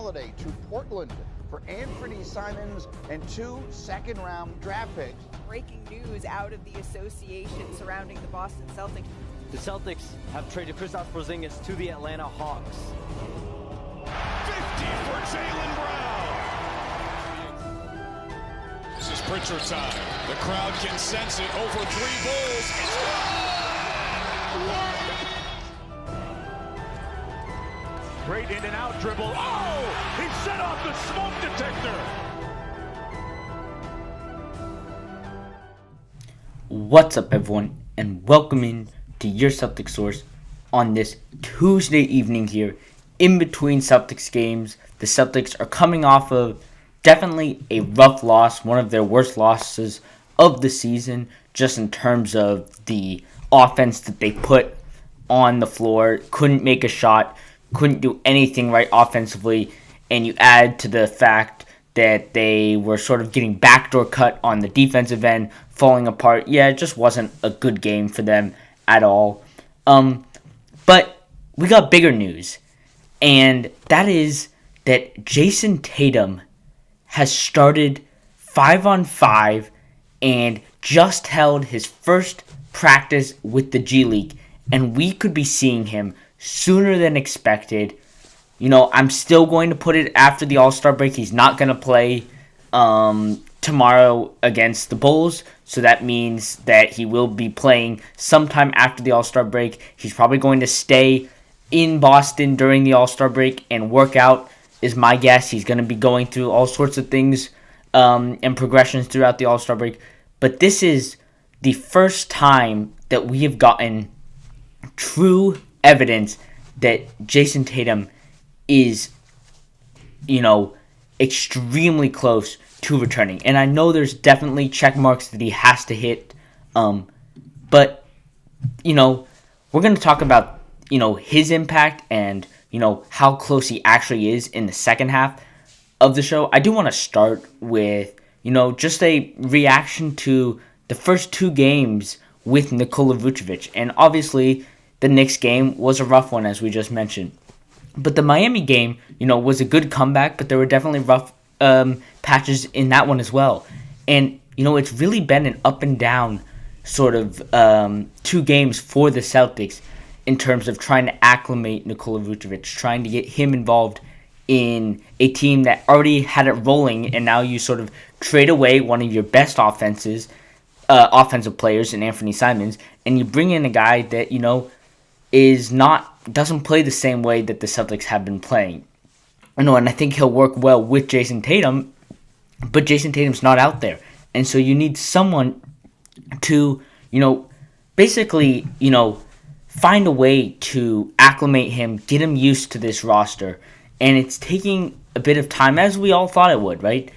Holiday to Portland for Anthony Simons and 2 second-round draft picks. Breaking news out of the association surrounding the Boston Celtics. The Celtics have traded Kristaps Porziņģis to the Atlanta Hawks. 50 for Jaylen Brown. This is Pritchard time. The crowd can sense it. Over 3 Bulls. It's great in and out dribble. Oh! He set off the smoke detector. What's up, everyone, and welcome in to your Celtics source on this Tuesday evening here in between Celtics games. The Celtics are coming off of definitely a rough loss, one of their worst losses of the season, just in terms of the offense that they put on the floor. Couldn't make a shot, couldn't do anything right offensively, and you add to the fact that they were sort of getting backdoor cut on the defensive end, falling apart. Yeah, it just wasn't a good game for them at all. But we got bigger news, and that is that Jayson Tatum has started 5-on-5 and just held his first practice with the G League, and we could be seeing him sooner than expected. You know, I'm still going to put it after the All-Star break. He's not going to play tomorrow against the Bulls, so that means that he will be playing sometime after the All-Star break. He's probably going to stay in Boston during the All-Star break and work out, is my guess. He's going to be going through all sorts of things and progressions throughout the All-Star break. But this is the first time that we have gotten true evidence that Jayson Tatum is, extremely close to returning. And I know there's definitely check marks that he has to hit. But, we're going to talk about, his impact and, how close he actually is in the second half of the show. I do want to start with, just a reaction to the first 2 games with Nikola Vučević. And obviously, the Knicks game was a rough one, as we just mentioned. But the Miami game, was a good comeback, but there were definitely rough patches in that one as well. And, it's really been an up and down sort of 2 games for the Celtics in terms of trying to acclimate Nikola Vučević, trying to get him involved in a team that already had it rolling, and now you sort of trade away one of your best offensive players in Anthony Simons, and you bring in a guy that, doesn't play the same way that the Celtics have been playing. And I think he'll work well with Jayson Tatum, but Jayson Tatum's not out there. And so you need someone to, basically, find a way to acclimate him, get him used to this roster. And it's taking a bit of time, as we all thought it would, right?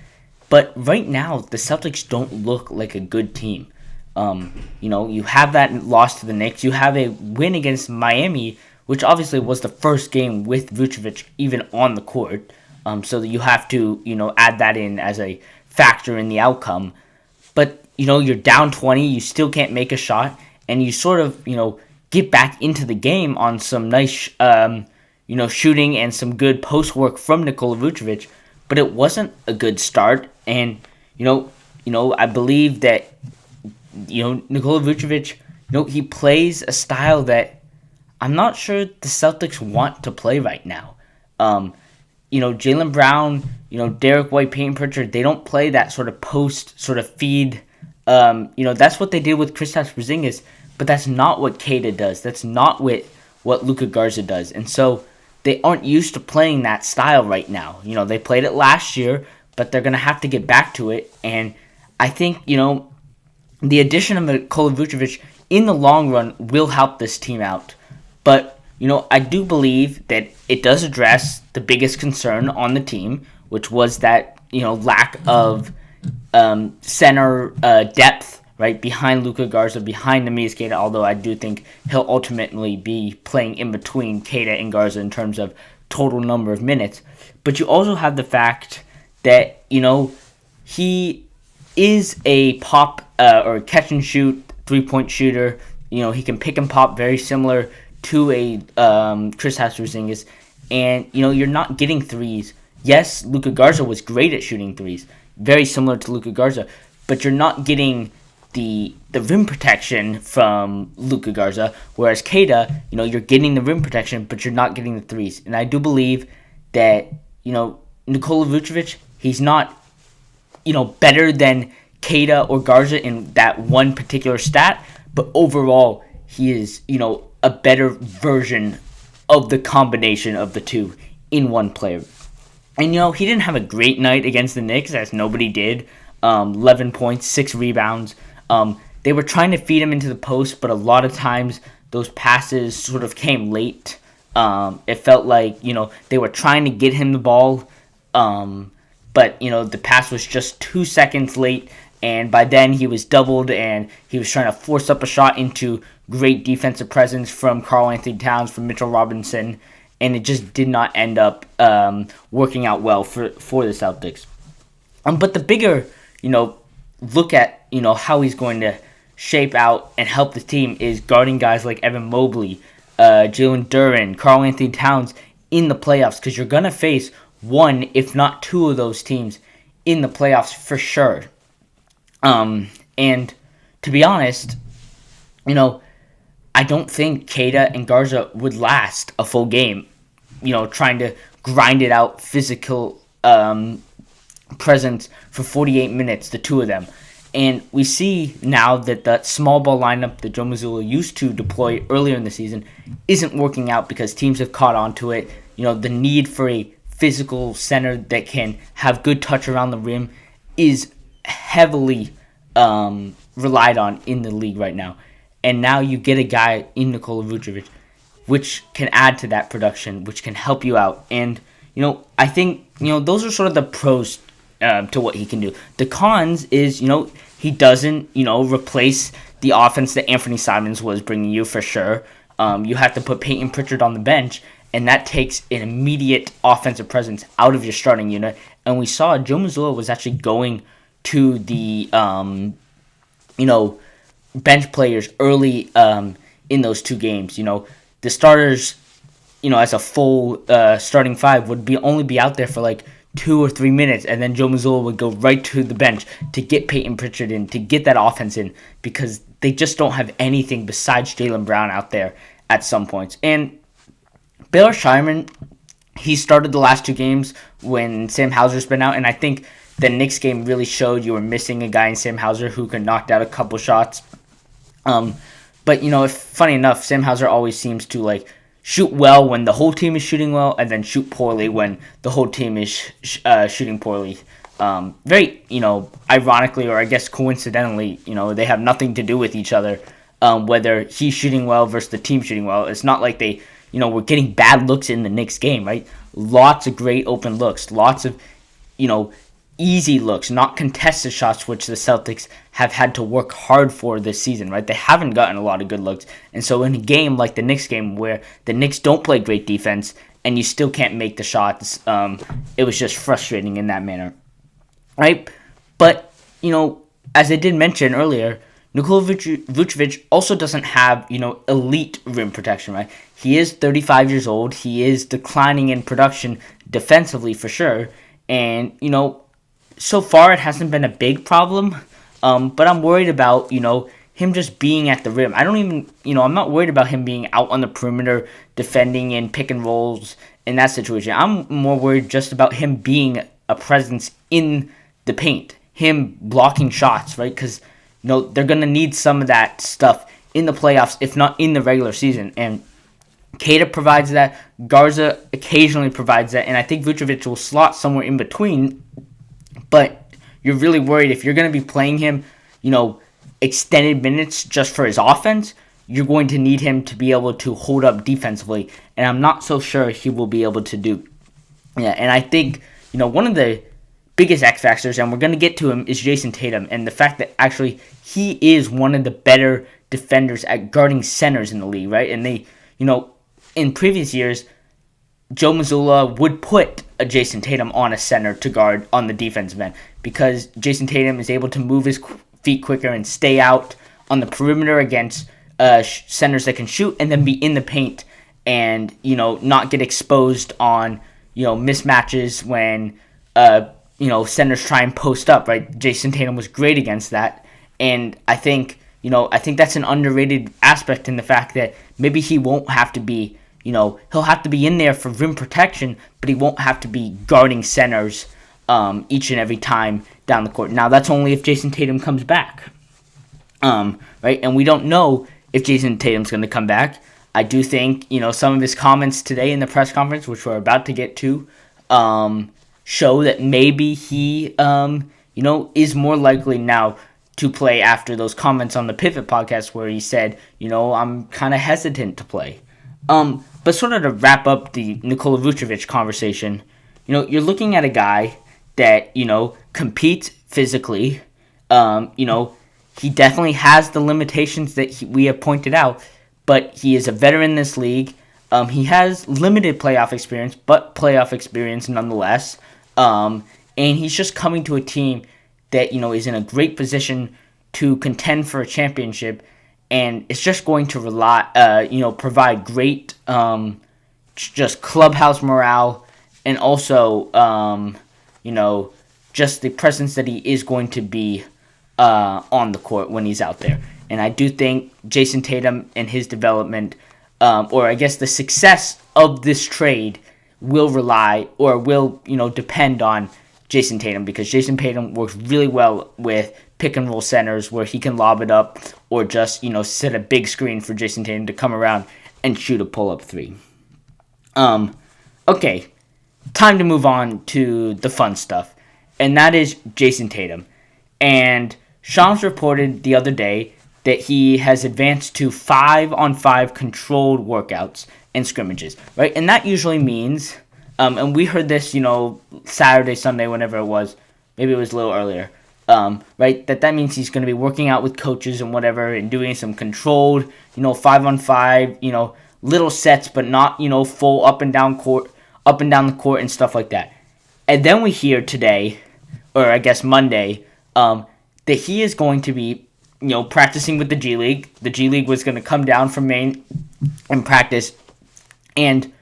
But right now, the Celtics don't look like a good team. You have that loss to the Knicks. You have a win against Miami, which obviously was the first game with Vucevic even on the court. So that you have to, add that in as a factor in the outcome. But, you're down 20, you still can't make a shot, and you sort of, get back into the game on some nice, shooting and some good post work from Nikola Vučević. But it wasn't a good start, and, I believe that Nikola Vučević, he plays a style that I'm not sure the Celtics want to play right now. Jaylen Brown, Derek White, Peyton Pritchard, they don't play that sort of post, sort of feed. That's what they did with Kristaps Porziņģis, but that's not what Keita does. That's not what Luka Garza does. And so they aren't used to playing that style right now. They played it last year, but they're going to have to get back to it. And I think, the addition of Nikola Vučević in the long run will help this team out. But, I do believe that it does address the biggest concern on the team, which was that, lack of center depth, right, behind Luka Garza, behind Neemias Queta, although I do think he'll ultimately be playing in between Queta and Garza in terms of total number of minutes. But you also have the fact that, he is a pop or catch and shoot 3-point shooter. He can pick and pop, very similar to a Kristaps Porziņģis. And, you're not getting threes yes, Luka Garza was great at shooting threes, very similar to Luka Garza, but you're not getting the rim protection from Luka Garza, whereas Keita, you're getting the rim protection, but you're not getting the threes. And I do believe that, Nikola Vučević, he's not, better than Keita or Garza in that one particular stat, but overall, he is, a better version of the combination of the two in one player. And, he didn't have a great night against the Knicks, as nobody did. 11 points, 6 rebounds. They were trying to feed him into the post, but a lot of times those passes sort of came late. It felt like, they were trying to get him the ball, but, the pass was just 2 seconds late, and by then he was doubled, and he was trying to force up a shot into great defensive presence from Karl-Anthony Towns, from Mitchell Robinson, and it just did not end up working out well for the Celtics. But the bigger, look at, how he's going to shape out and help the team is guarding guys like Evan Mobley, Jalen Duren, Karl-Anthony Towns in the playoffs, because you're going to face one, if not two of those teams in the playoffs for sure. And to be honest, I don't think Keita and Garza would last a full game, trying to grind it out physical presence for 48 minutes, the two of them. And we see now that the small ball lineup that Joe Mazzulla used to deploy earlier in the season isn't working out because teams have caught on to it. The need for a physical center that can have good touch around the rim is heavily relied on in the league right now. And now you get a guy in Nikola Vučević, which can add to that production, which can help you out. And, I think, those are sort of the pros to what he can do. The cons is, he doesn't, replace the offense that Anthony Simons was bringing you for sure. You have to put Peyton Pritchard on the bench, and that takes an immediate offensive presence out of your starting unit. And we saw Joe Mazzulla was actually going to the, bench players early in those two games. The starters, as a full starting five would only be out there for like 2 or 3 minutes, and then Joe Mazzulla would go right to the bench to get Peyton Pritchard in, to get that offense in, because they just don't have anything besides Jaylen Brown out there at some points. And Baylor Scheierman, he started the last two games when Sam Hauser's been out, and I think the Knicks game really showed you were missing a guy in Sam Hauser who could knock out a couple shots. But, funny enough, Sam Hauser always seems to, shoot well when the whole team is shooting well, and then shoot poorly when the whole team is shooting poorly. Very, ironically, or I guess coincidentally, they have nothing to do with each other, whether he's shooting well versus the team shooting well. It's not like they, were getting bad looks in the Knicks game, right? Lots of great open looks, lots of, easy looks, not contested shots, which the Celtics have had to work hard for this season, right? They haven't gotten a lot of good looks. And so in a game like the Knicks game, where the Knicks don't play great defense and you still can't make the shots, it was just frustrating in that manner, right? But, as I did mention earlier, Nikola Vučević also doesn't have, elite rim protection, right? He is 35 years old. He is declining in production defensively for sure. And, so far it hasn't been a big problem, but I'm worried about, him just being at the rim. I don't even, I'm not worried about him being out on the perimeter defending in pick and rolls in that situation. I'm more worried just about him being a presence in the paint, him blocking shots, right? Because, they're going to need some of that stuff in the playoffs, if not in the regular season. And Keita provides that. Garza occasionally provides that. And I think Vucevic will slot somewhere in between. But you're really worried if you're going to be playing him, extended minutes just for his offense, you're going to need him to be able to hold up defensively. And I'm not so sure he will be able to do. Yeah, and I think, one of the biggest X factors, and we're going to get to him, is Jayson Tatum. And the fact that actually he is one of the better defenders at guarding centers in the league, right? And they, in previous years, Joe Mazzulla would put a Jayson Tatum on a center to guard on the defensive end because Jayson Tatum is able to move his feet quicker and stay out on the perimeter against centers that can shoot and then be in the paint and, not get exposed on, mismatches when, centers try and post up, right? Jayson Tatum was great against that. And I think that's an underrated aspect in the fact that maybe he won't have to be, he'll have to be in there for rim protection, but he won't have to be guarding centers each and every time down the court. Now, that's only if Jayson Tatum comes back, right? And we don't know if Jayson Tatum's going to come back. I do think, some of his comments today in the press conference, which we're about to get to, show that maybe he, is more likely now to play after those comments on the Pivot podcast where he said, I'm kind of hesitant to play. But sort of to wrap up the Nikola Vučević conversation, you're looking at a guy that, competes physically. He definitely has the limitations that we have pointed out, but he is a veteran in this league. He has limited playoff experience, but playoff experience nonetheless. And he's just coming to a team that, is in a great position to contend for a championship. And it's just going to provide great, just clubhouse morale, and also, just the presence that he is going to be on the court when he's out there. And I do think Jayson Tatum and his development, or I guess the success of this trade, will depend on Jayson Tatum, because Jayson Tatum works really well with pick and roll centers where he can lob it up or just, set a big screen for Jayson Tatum to come around and shoot a pull-up three. Okay, time to move on to the fun stuff, and that is Jayson Tatum. And Shams reported the other day that he has advanced to 5-on-5 controlled workouts and scrimmages, right? And that usually means, and we heard this, Saturday, Sunday, whenever it was, maybe it was a little earlier, right? That means he's going to be working out with coaches and whatever and doing some controlled, 5-on-5, little sets, but not, full up and down the court and stuff like that. And then we hear today, or I guess Monday, that he is going to be, practicing with the G League. The G League was going to come down from Maine and practice, and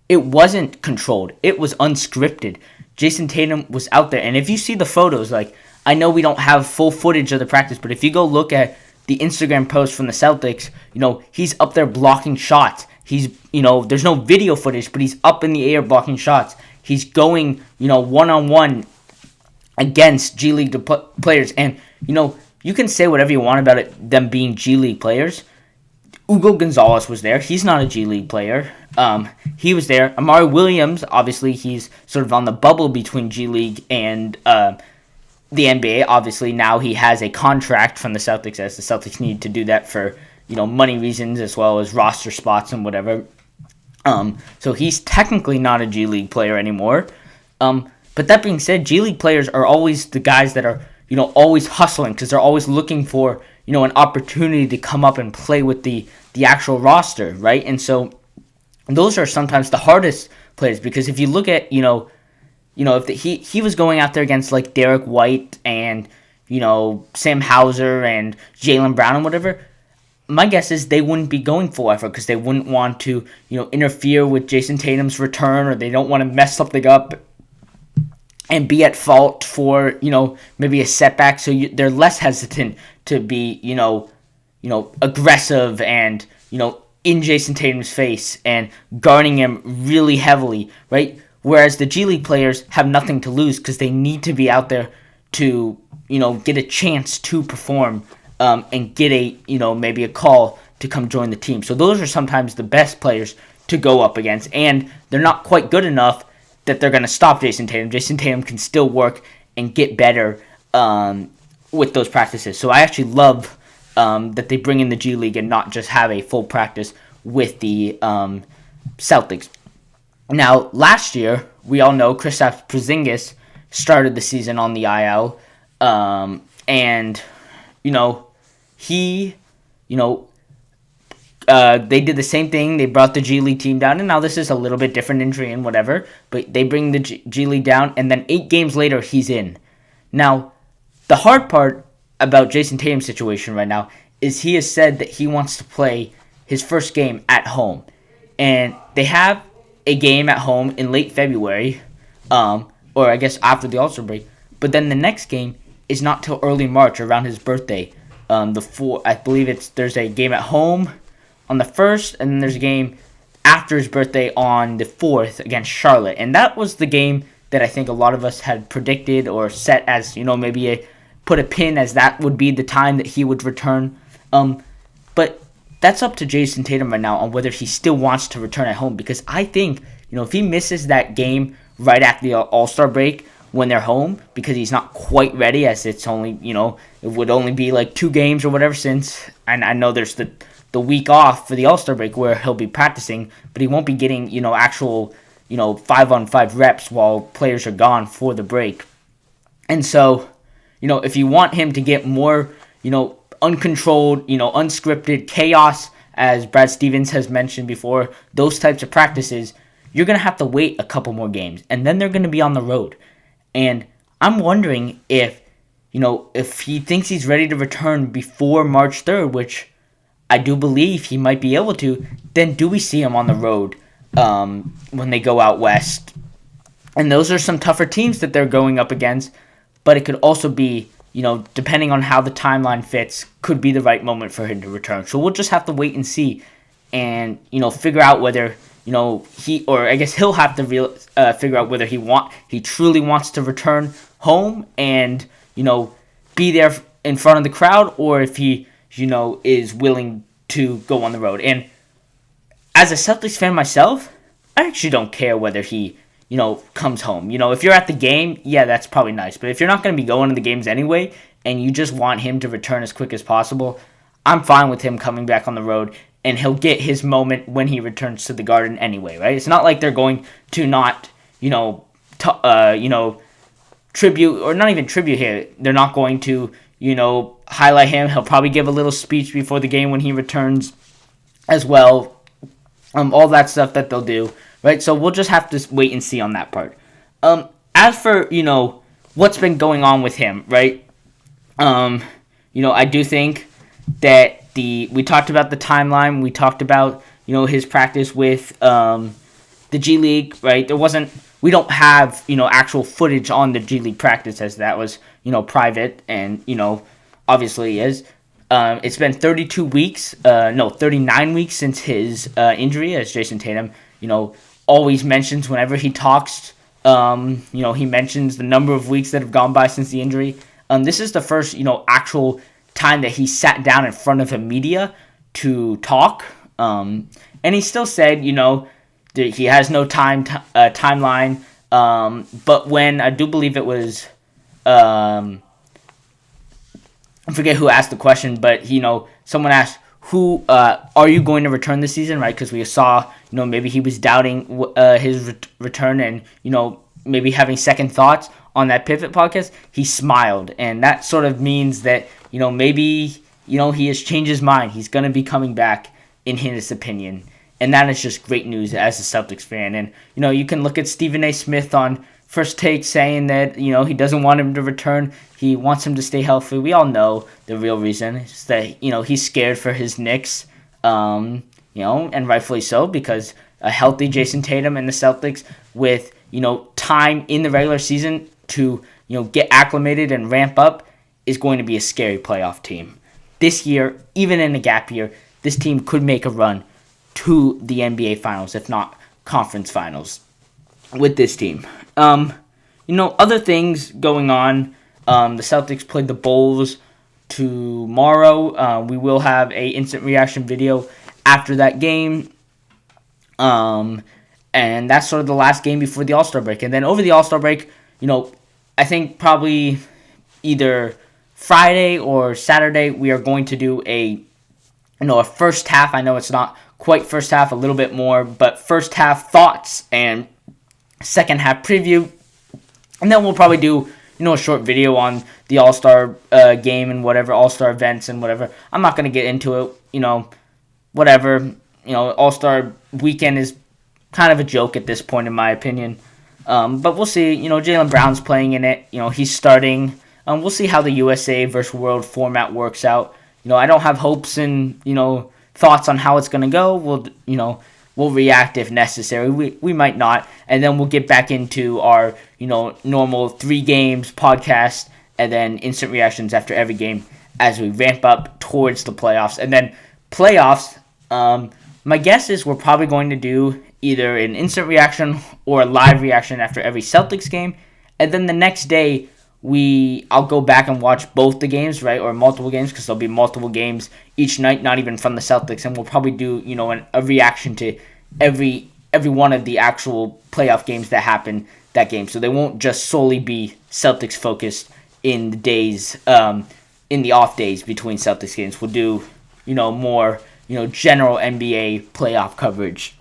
it wasn't controlled. It was unscripted. Jayson Tatum was out there, and if you see the photos, I know we don't have full footage of the practice, but if you go look at the Instagram post from the Celtics, he's up there blocking shots. He's, there's no video footage, but he's up in the air blocking shots. He's going, one-on-one against G League players, and, you can say whatever you want about them being G League players. Hugo Gonzalez was there. He's not a G League player. He was there. Amari Williams, obviously, he's sort of on the bubble between G League and the NBA. Obviously, now he has a contract from the Celtics, as the Celtics need to do that for, money reasons as well as roster spots and whatever. So he's technically not a G League player anymore. But that being said, G League players are always the guys that are, always hustling because they're always looking for, an opportunity to come up and play with the actual roster, right? And so those are sometimes the hardest players, because if you look at, if he was going out there against like Derek White and, Sam Hauser and Jaylen Brown and whatever, my guess is they wouldn't be going full effort because they wouldn't want to, interfere with Jayson Tatum's return, or they don't want to mess something up and be at fault for, maybe a setback. So they're less hesitant to be, aggressive and, in Jayson Tatum's face and guarding him really heavily, right? Whereas the G League players have nothing to lose because they need to be out there to, get a chance to perform and get a, maybe a call to come join the team. So those are sometimes the best players to go up against, and they're not quite good enough that they're going to stop Jayson Tatum. Jayson Tatum can still work and get better with those practices. So I actually love that they bring in the G League and not just have a full practice with the Celtics. Now, last year, we all know Kristaps Porziņģis started the season on the IL, and, he, they did the same thing. They brought the G League team down, and now this is a little bit different injury and whatever, but they bring the G League down, and then 8 games later, he's in. Now, the hard part about Jayson Tatum's situation right now is he has said that he wants to play his first game at home, and they have a game at home in late February, or I guess after the All-Star break. But then the next game is not till early March, around his birthday. I believe there's a game at home on the 1st, and then there's a game after his birthday on the 4th against Charlotte. And that was the game that I think a lot of us had predicted or set as, maybe put a pin as that would be the time that he would return. But that's up to Jayson Tatum right now on whether he still wants to return at home. Because I think, if he misses that game right after the All-Star break when they're home, because he's not quite ready, as it's only, it would only be like 2 games or whatever since, and I know there's the week off for the All-Star break where he'll be practicing, but he won't be getting, actual, 5-on-5 reps while players are gone for the break. And so, if you want him to get more, uncontrolled, unscripted chaos, as Brad Stevens has mentioned before, those types of practices, you're going to have to wait a couple more games, and then they're going to be on the road. And I'm wondering if he thinks he's ready to return before March 3rd, which I do believe he might be able to, then do we see him on the road when they go out west? And those are some tougher teams that they're going up against, but it could also be, depending on how the timeline fits, could be the right moment for him to return. So we'll just have to wait and see and, figure out whether, he'll have to figure out whether he truly wants to return home and, be there in front of the crowd, or if he, is willing to go on the road. And as a Celtics fan myself, I actually don't care whether he, comes home. If you're at the game, yeah, that's probably nice. But if you're not going to be going to the games anyway, and you just want him to return as quick as possible, I'm fine with him coming back on the road, and he'll get his moment when he returns to the Garden anyway, right? It's not like they're going to not, tribute, or not even tribute here. They're not going to, highlight him. He'll probably give a little speech before the game when he returns as well. All that stuff that they'll do, right? So we'll just have to wait and see on that part. As for, what's been going on with him, right? I do think that we talked about the timeline. We talked about, his practice with the G League, right? We don't have, actual footage on the G League practice, as that was, private and, obviously is. It's been 39 weeks since his injury, as Jayson Tatum, always mentions whenever he talks, he mentions the number of weeks that have gone by since the injury. This is the first, actual time that he sat down in front of the media to talk. And he still said, he has no timeline. But when I do believe it was, I forget who asked the question, but someone asked, "Who are you going to return this season?" Right? Because we saw, maybe he was doubting his return, and maybe having second thoughts on that Pivot podcast. He smiled, and that sort of means that maybe he has changed his mind. He's going to be coming back, in his opinion. And that is just great news as a Celtics fan. And, you can look at Stephen A. Smith on First Take saying that, he doesn't want him to return. He wants him to stay healthy. We all know the real reason. It's that, he's scared for his Knicks, and rightfully so, because a healthy Jayson Tatum and the Celtics with, time in the regular season to, get acclimated and ramp up is going to be a scary playoff team. This year, even in a gap year, this team could make a run to the NBA Finals, if not Conference Finals, with this team. Other things going on. The Celtics played the Bulls tomorrow. We will have a instant reaction video after that game. And that's sort of the last game before the All-Star break. And then over the All-Star break, I think probably either Friday or Saturday, we are going to do a first half. I know it's not quite first half, a little bit more, but first half thoughts and second half preview. And then we'll probably do, a short video on the All-Star game and whatever, All-Star events and whatever. I'm not going to get into it, whatever. All-Star weekend is kind of a joke at this point, in my opinion. But we'll see. Jaylen Brown's playing in it. He's starting. We'll see how the USA versus World format works out. I don't have hopes and, thoughts on how it's going to go. We'll, We'll react if necessary. We might not. And then we'll get back into our, normal 3 games podcast and then instant reactions after every game as we ramp up towards the playoffs. And then playoffs, my guess is we're probably going to do either an instant reaction or a live reaction after every Celtics game. And then the next day, I'll go back and watch both the games, right, or multiple games, because there'll be multiple games each night, not even from the Celtics, and we'll probably do, a reaction to every one of the actual playoff games that happen that game. So they won't just solely be Celtics focused in the days, in the off days between Celtics games. We'll do, more, general NBA playoff coverage.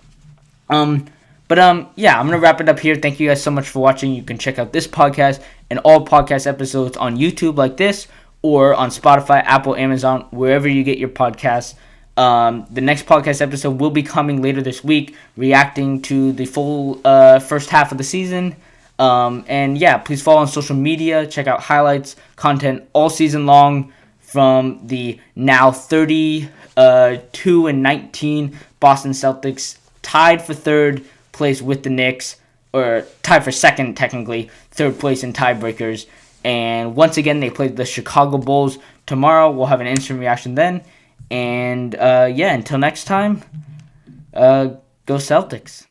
Yeah, I'm going to wrap it up here. Thank you guys so much for watching. You can check out this podcast and all podcast episodes on YouTube like this, or on Spotify, Apple, Amazon, wherever you get your podcasts. The next podcast episode will be coming later this week, reacting to the full first half of the season. And yeah, please follow on social media. Check out highlights, content all season long from the now 32-19 Boston Celtics, tied for third place with the Knicks, or tied for second technically, third place in tiebreakers. And once again, they played the Chicago Bulls. Tomorrow we'll have an instant reaction then. And until next time, go Celtics.